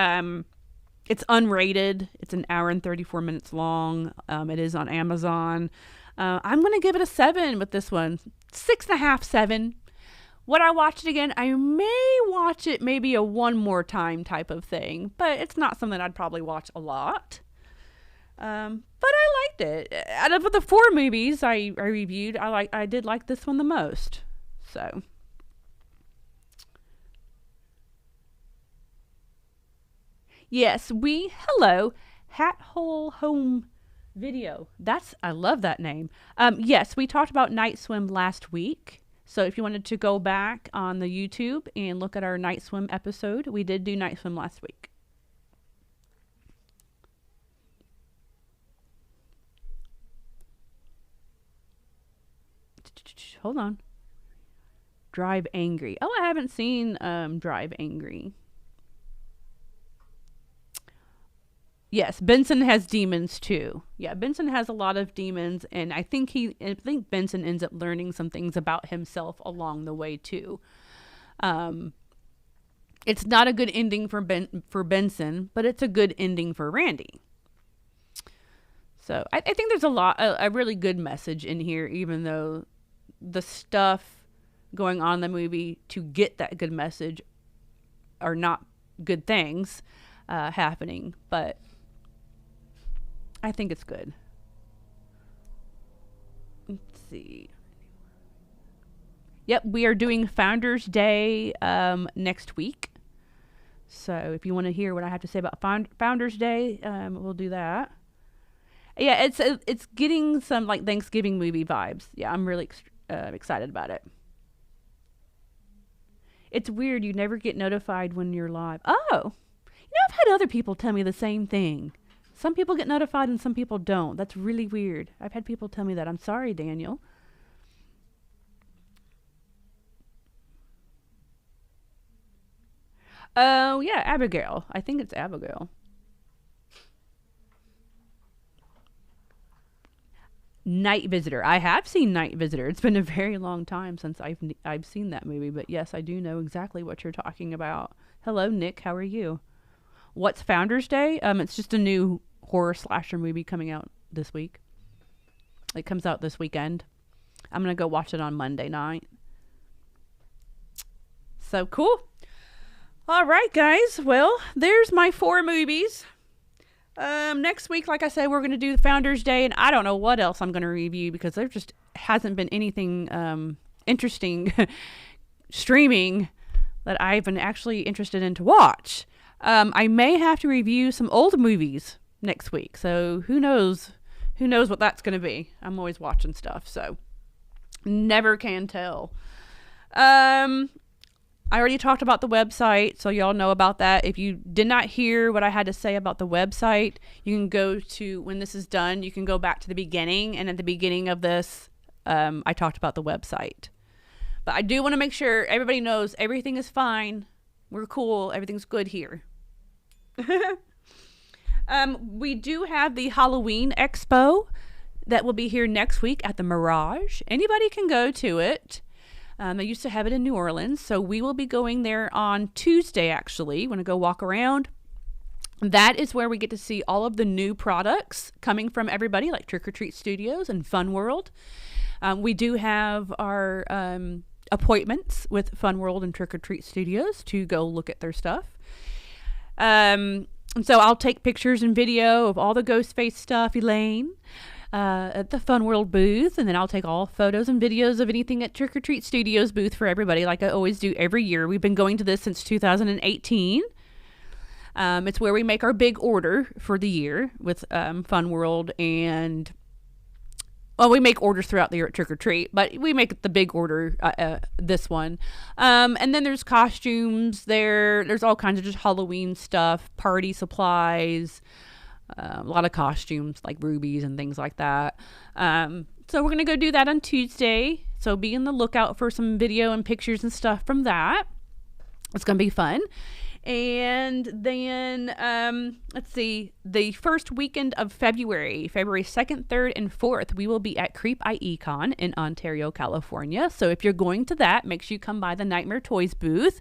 It's unrated. It's an hour and 34 minutes long. It is on Amazon. I'm going to give it a 7 with this one. 6.5, 7. Would I watch it again? I may watch it maybe a one more time type of thing, but it's not something I'd probably watch a lot. But I liked it. Out of the 4 movies I reviewed, I did like this one the most. So yes, hello, Hat Hole Home Video. I love that name. Yes, we talked about Night Swim last week. So if you wanted to go back on the YouTube and look at our Night Swim episode, we did do Night Swim last week. Hold on. Drive Angry. Oh, I haven't seen Drive Angry. Yes, Benson has demons too. Yeah, Benson has a lot of demons, and I think Benson ends up learning some things about himself along the way too. It's not a good ending for Benson, but it's a good ending for Randy. So I think there's a really good message in here, even though the stuff going on in the movie to get that good message are not good things happening, but I think it's good. Let's see. Yep, we are doing Founders Day next week. So if you want to hear what I have to say about Founders Day, we'll do that. Yeah, it's getting some like Thanksgiving movie vibes. Yeah, I'm really excited about it. It's weird, you never get notified when you're live. Oh, I've had other people tell me the same thing. Some people get notified and some people don't. That's really weird. I've had people tell me that. I'm sorry, Daniel. Oh, yeah, Abigail. I think it's Abigail. Night Visitor. I have seen Night Visitor. It's been a very long time since I've seen that movie, but yes, I do know exactly what you're talking about. Hello, Nick. How are you? What's Founders Day? It's just a new horror slasher movie coming out this week. It comes out this weekend. I'm going to go watch it on Monday night. So cool. All right, guys. Well, there's my 4 movies. Next week, like I said, we're going to do the Founders Day, and I don't know what else I'm going to review because there just hasn't been anything interesting streaming that I've been actually interested in to watch. I may have to review some old movies next week, so who knows what that's going to be. I'm always watching stuff, so Never can tell. I already talked about the website, so y'all know about that. If you did not hear what I had to say about the website, you can go to, when this is done, you can go back to the beginning. And at the beginning of this, I talked about the website. But I do want to make sure everybody knows everything is fine. We're cool. Everything's good here. We do have the Halloween expo that will be here next week at the Mirage. Anybody can go to it. They used to have it in New Orleans, so we will be going there on Tuesday, actually. We're going to go walk around. That is where we get to see all of the new products coming from everybody, like Trick or Treat Studios and Fun World. We do have our appointments with Fun World and Trick or Treat Studios to go look at their stuff. And so I'll take pictures and video of all the Ghostface stuff, Elaine, at the Fun World booth, and then I'll take all photos and videos of anything at Trick or Treat Studios booth for everybody, like I always do every year. We've been going to this since 2018. It's where we make our big order for the year with Fun World, and well, we make orders throughout the year at Trick or Treat, but we make the big order this one. And then there's costumes there. There's all kinds of just Halloween stuff, party supplies, a lot of costumes like rubies and things like that. So we're going to go do that on Tuesday. So be on the lookout for some video and pictures and stuff from that. It's going to be fun. And then, let's see, the first weekend of February 2nd, 3rd, and 4th, we will be at Creep Icon in Ontario, California. So if you're going to that, make sure you come by the Nightmare Toys booth.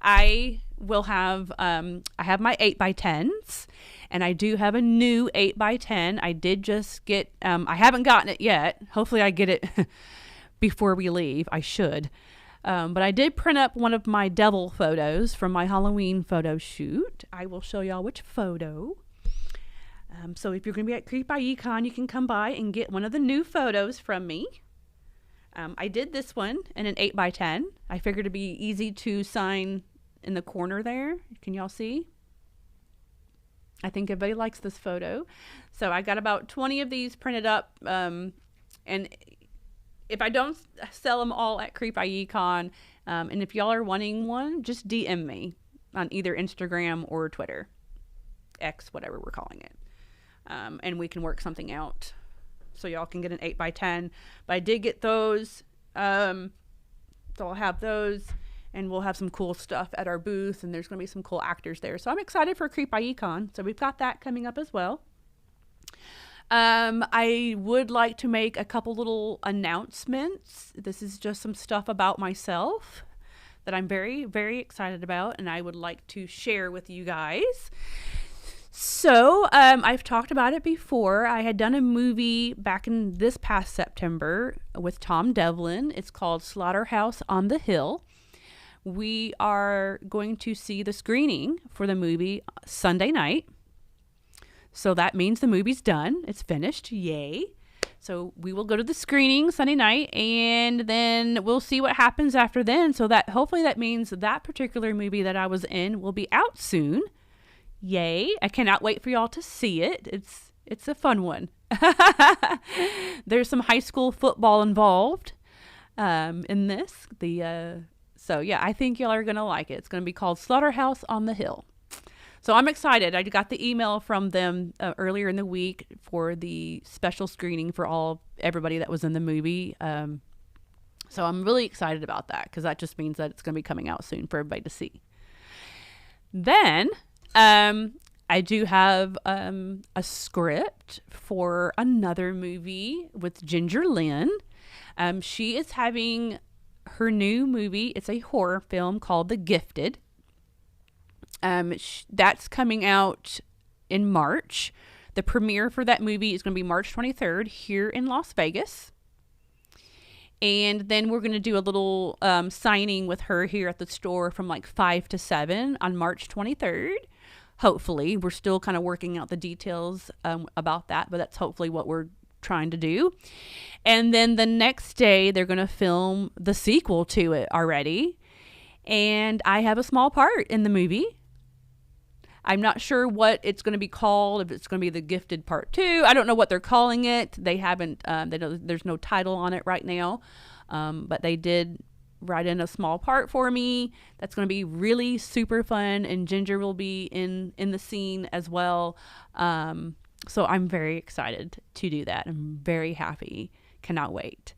I will have, I have my 8x10s, and I do have a new 8x10. I did just get, I haven't gotten it yet. Hopefully I get it before we leave. I should. But I did print up one of my devil photos from my Halloween photo shoot. I will show y'all which photo. So if you're going to be at Creep Icon, you can come by and get one of the new photos from me. I did this one in an 8x10. I figured it'd be easy to sign in the corner there. Can y'all see? I think everybody likes this photo. So I got about 20 of these printed up. And if I don't sell them all at Creep Icon, and if y'all are wanting one, just DM me on either Instagram or Twitter. X, whatever we're calling it. And we can work something out so y'all can get an 8x10. But I did get those. So I'll have those, and we'll have some cool stuff at our booth, and there's going to be some cool actors there. So I'm excited for Creep Icon. So we've got that coming up as well. I would like to make a couple little announcements. This is just some stuff about myself that I'm very, very excited about, and I would like to share with you guys. So, I've talked about it before. I had done a movie back in this past September with Tom Devlin. It's called Slaughterhouse on the Hill. We are going to see the screening for the movie Sunday night. So that means the movie's done. It's finished. Yay. So we will go to the screening Sunday night, and then we'll see what happens after then. So that hopefully that means that particular movie that I was in will be out soon. Yay. I cannot wait for y'all to see it. It's a fun one. There's some high school football involved in this. So yeah, I think y'all are going to like it. It's going to be called Slaughterhouse on the Hill. So I'm excited. I got the email from them earlier in the week for the special screening for everybody that was in the movie. So I'm really excited about that because that just means that it's going to be coming out soon for everybody to see. Then I do have a script for another movie with Ginger Lynn. She is having her new movie. It's a horror film called The Gifted. That's coming out in March. The premiere for that movie is going to be March 23rd here in Las Vegas. And then we're going to do a little signing with her here at the store from like 5 to 7 on March 23rd. Hopefully. We're still kind of working out the details about that, but that's hopefully what we're trying to do. And then the next day, they're going to film the sequel to it already. And I have a small part in the movie. I'm not sure what it's going to be called, if it's going to be The Gifted Part 2. I don't know what they're calling it. They haven't, there's no title on it right now. But they did write in a small part for me. That's going to be really super fun, and Ginger will be in the scene as well. So I'm very excited to do that. I'm very happy. Cannot wait.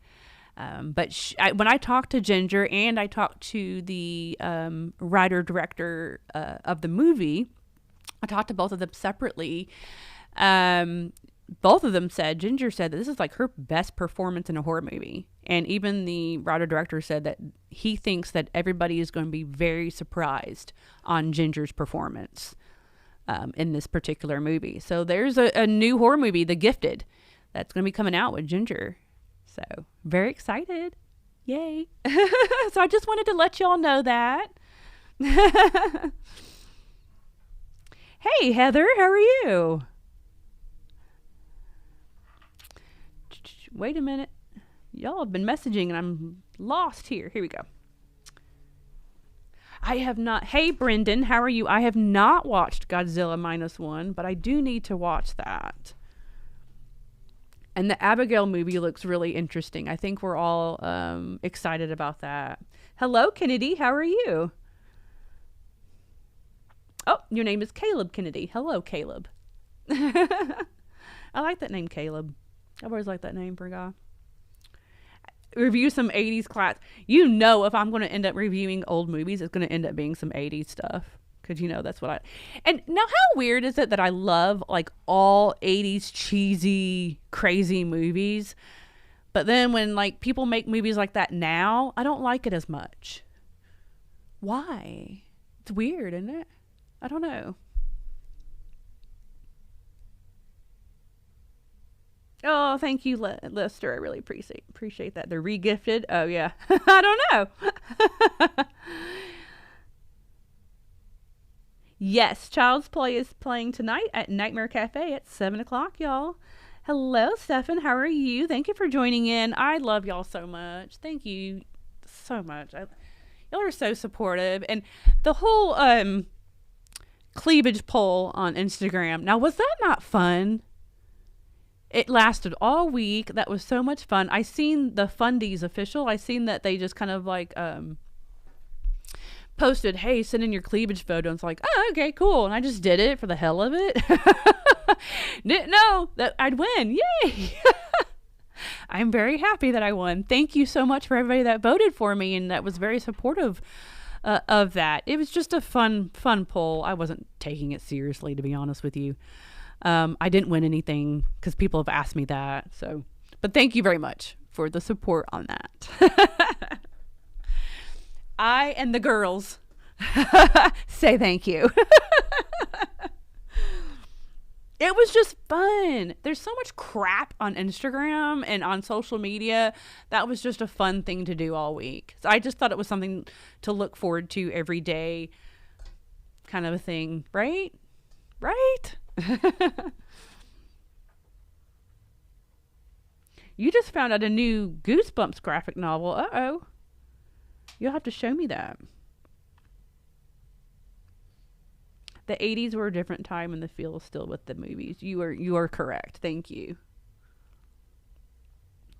But when I talked to Ginger and I talked to the writer director of the movie, I talked to both of them separately. Both of them said, Ginger said that this is like her best performance in a horror movie. And even the writer director said that he thinks that everybody is going to be very surprised on Ginger's performance in this particular movie. So there's a new horror movie, The Gifted, that's going to be coming out with Ginger. So very excited. Yay. So I just wanted to let y'all know that. Hey, Heather, how are you? Wait a minute. Y'all have been messaging and I'm lost here. Here we go. I have not. Hey, Brendan, how are you? I have not watched Godzilla -1, but I do need to watch that. And the Abigail movie looks really interesting. I think we're all excited about that. Hello, Kennedy. How are you? Oh, your name is Caleb Kennedy. Hello, Caleb. I like that name, Caleb. I've always liked that name for a guy. Review some 80s class. You know, if I'm going to end up reviewing old movies, it's going to end up being some 80s stuff. Because, you know, that's what I... And now, how weird is it that I love, like, all 80s cheesy, crazy movies? But then when, like, people make movies like that now, I don't like it as much. Why? It's weird, isn't it? I don't know. Oh, thank you, Lester. I really appreciate that. They're regifted. Oh, yeah. I don't know. Yes, Child's Play is playing tonight at Nightmare Cafe at 7 o'clock, y'all. Hello, Stefan. How are you? Thank you for joining in. I love y'all so much. Thank you so much. Y'all are so supportive. And the whole cleavage poll on Instagram. Now, was that not fun? It lasted all week. That was so much fun. I seen the Fundies official. I seen that they just kind of like posted, hey, send in your cleavage photo. And it's like, oh, okay, cool. And I just did it for the hell of it. Didn't know that I'd win. Yay. I'm very happy that I won. Thank you so much for everybody that voted for me and that was very supportive of that. It was just a fun poll. I wasn't taking it seriously, to be honest with you. I didn't win anything because people have asked me that. So, but thank you very much for the support on that. I and the girls say thank you. It was just fun. There's so much crap on Instagram and on social media. That was just a fun thing to do all week. So I just thought it was something to look forward to every day, kind of a thing, right? Right? You just found out a new Goosebumps graphic novel. Uh-oh. You'll have to show me that. The 80s were a different time and the feel is still with the movies. You are correct. Thank you.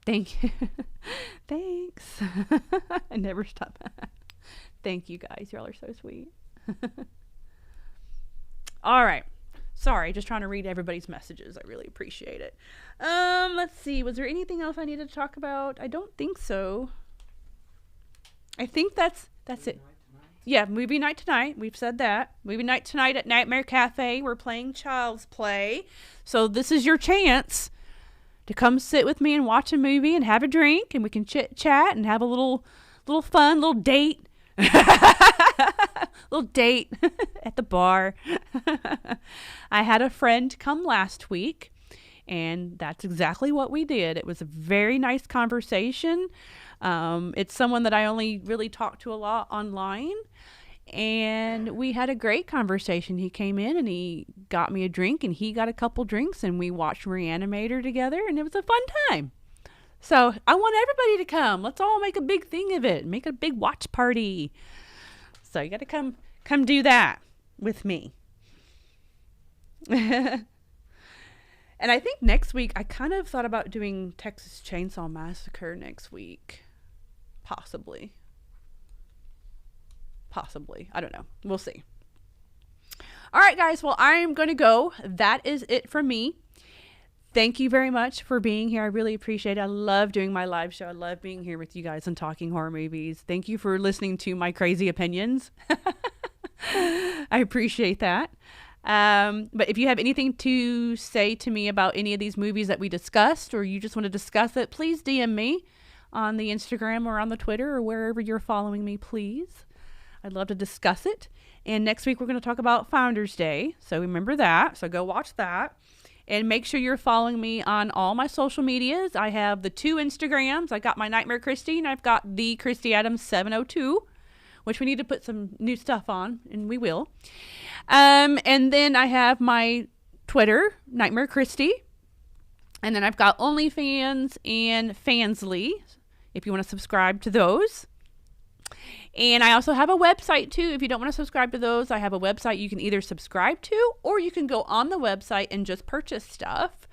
Thank you. Thanks. I never stop. Thank you guys. Y'all are so sweet. All right. Sorry, just trying to read everybody's messages. I really appreciate it. Let's see. Was there anything else I needed to talk about? I don't think so. I think that's it. Yeah, movie night tonight. We've said that. Movie night tonight at Nightmare Cafe. We're playing Child's Play. So this is your chance to come sit with me and watch a movie and have a drink, and we can chit chat and have a little fun, little date. Little date at the bar. I had a friend come last week, and that's exactly what we did. It was a very nice conversation. It's someone that I only really talk to a lot online, and we had a great conversation. He came in and he got me a drink, and he got a couple drinks, and we watched Reanimator together, and it was a fun time. So I want everybody to come. Let's all make a big thing of it. Make a big watch party. So you got to come do that with me. And I think next week, I kind of thought about doing Texas Chainsaw Massacre next week. Possibly. I don't know. We'll see. All right, guys. Well, I'm going to go. That is it from me. Thank you very much for being here. I really appreciate it. I love doing my live show. I love being here with you guys and talking horror movies. Thank you for listening to my crazy opinions. I appreciate that. But if you have anything to say to me about any of these movies that we discussed, or you just want to discuss it, please DM me on the Instagram or on the Twitter or wherever you're following me, please. I'd love to discuss it. And next week we're going to talk about Founders Day. So remember that. So go watch that. And make sure you're following me on all my social medias. I have the 2 Instagrams. I got my Nightmare Kristy, and I've got the Kristy Adams 702, which we need to put some new stuff on, and we will. And then I have my Twitter, Nightmare Kristy. And then I've got OnlyFans and Fansly, if you want to subscribe to those. And I also have a website too. If you don't want to subscribe to those, I have a website you can either subscribe to, or you can go on the website and just purchase stuff,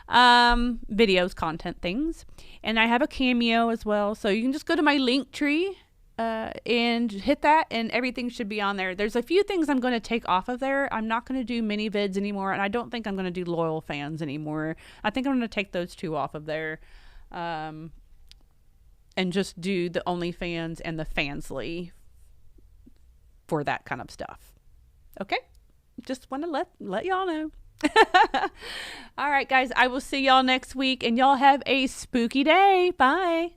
videos, content, things. And I have a Cameo as well. So you can just go to my link tree and hit that, and everything should be on there. There's a few things I'm going to take off of there. I'm not going to do mini vids anymore, and I don't think I'm going to do loyal fans anymore. I think I'm going to take those 2 off of there. And just do the OnlyFans and the Fansly for that kind of stuff. Okay? Just want to let y'all know. All right, guys. I will see y'all next week, and y'all have a spooky day. Bye.